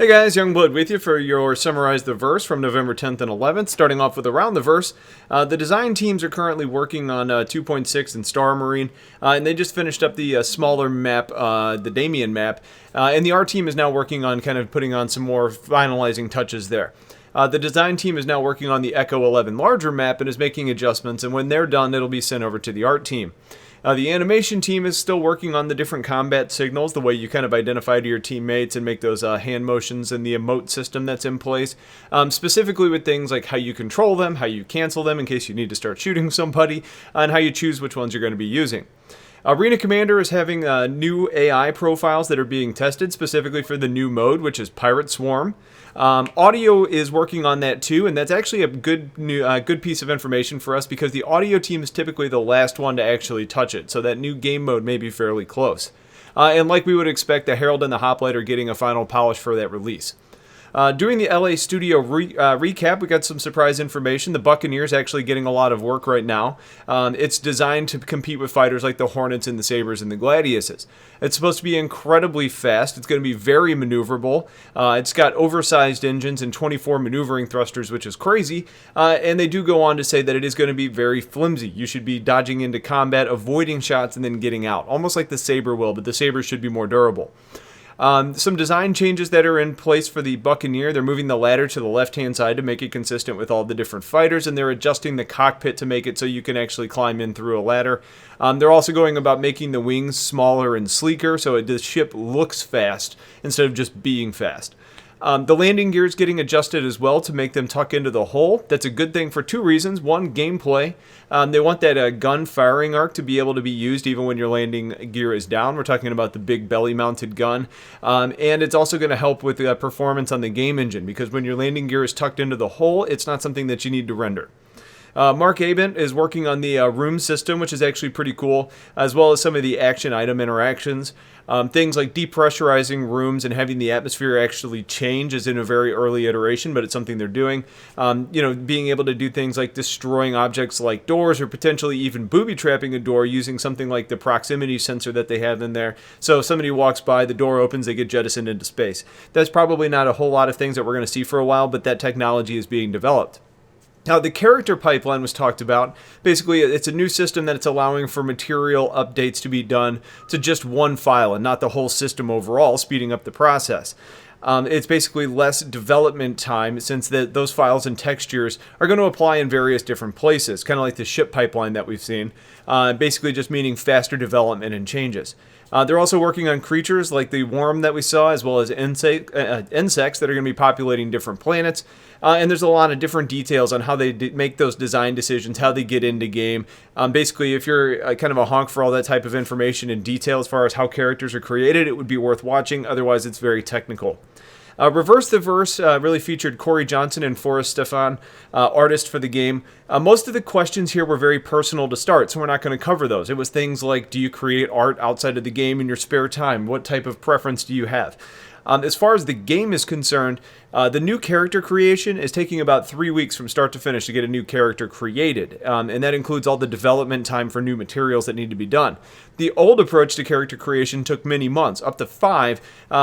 Hey guys, Youngblood with you for your Summarize the Verse from November 10th and 11th. Starting off with Around the Verse, the design teams are currently working on 2.6 and Star Marine, and they just finished up the smaller map, the Damien map, and the art team is now working on kind of putting on some more finalizing touches there. The design team is now working on the Echo 11 larger map and is making adjustments, and when they're done, it'll be sent over to the art team. The animation team is still working on the different combat signals, the way you kind of identify to your teammates and make those hand motions and the emote system that's in place, specifically with things like how you control them, how you cancel them in case you need to start shooting somebody, and how you choose which ones you're going to be using. Arena Commander is having new AI profiles that are being tested specifically for the new mode, which is Pirate Swarm. Audio is working on that too, and that's actually a good piece of information for us because the audio team is typically the last one to actually touch it, so that new game mode may be fairly close. And like we would expect, the Herald and the Hoplite are getting a final polish for that release. During the LA studio recap, we got some surprise information. The Buccaneers actually getting a lot of work right now. It's designed to compete with fighters like the Hornets and the Sabres and the Gladiuses. It's supposed to be incredibly fast. It's going to be very maneuverable. It's got oversized engines and 24 maneuvering thrusters, which is crazy. And they do go on to say that it is going to be very flimsy. You should be dodging into combat, avoiding shots, and then getting out. Almost like the Sabre will, but the Sabre should be more durable. Some design changes that are in place for the Buccaneer. They're moving the ladder to the left-hand side to make it consistent with all the different fighters, and they're adjusting the cockpit to make it so you can actually climb in through a ladder. They're also going about making the wings smaller and sleeker so the ship looks fast instead of just being fast. The landing gear is getting adjusted as well to make them tuck into the hull. That's a good thing for two reasons. One, gameplay. They want that gun firing arc to be able to be used even when your landing gear is down. We're talking about the big belly-mounted gun. And it's also going to help with the performance on the game engine because when your landing gear is tucked into the hull, it's not something that you need to render. Mark Abent is working on the room system, which is actually pretty cool, as well as some of the action item interactions. Things like depressurizing rooms and having the atmosphere actually change is in a very early iteration, but it's something they're doing. Being able to do things like destroying objects like doors or potentially even booby-trapping a door using something like the proximity sensor that they have in there. So if somebody walks by, the door opens, they get jettisoned into space. That's probably not a whole lot of things that we're going to see for a while, but that technology is being developed. Now, the character pipeline was talked about. Basically, it's a new system that it's allowing for material updates to be done to just one file and not the whole system overall, speeding up the process. It's basically less development time since those files and textures are going to apply in various different places, kind of like the ship pipeline that we've seen, basically just meaning faster development and changes. They're also working on creatures like the worm that we saw, as well as insects that are going to be populating different planets. And there's a lot of different details on how they make those design decisions, how they get into game. Basically, if you're kind of a honk for all that type of information and detail as far as how characters are created, it would be worth watching. Otherwise, it's very technical. Reverse the Verse really featured Corey Johnson and Forrest Stefan, artist for the game. Most of the questions here were very personal to start, so we're not going to cover those. It was things like, do you create art outside of the game in your spare time? What type of preference do you have? As far as the game is concerned, the new character creation is taking about 3 weeks from start to finish to get a new character created, and that includes all the development time for new materials that need to be done. The old approach to character creation took many months, up to 5,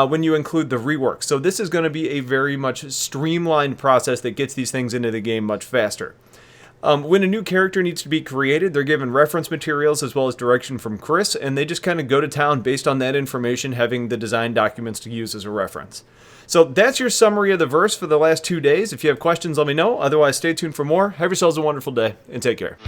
when you include the rework. So this is going to be a very much streamlined process that gets these things into the game much faster. When a new character needs to be created, they're given reference materials as well as direction from Chris, and they just kind of go to town based on that information, having the design documents to use as a reference. So that's your summary of the verse for the last 2 days. If you have questions, let me know. Otherwise, stay tuned for more. Have yourselves a wonderful day, and take care.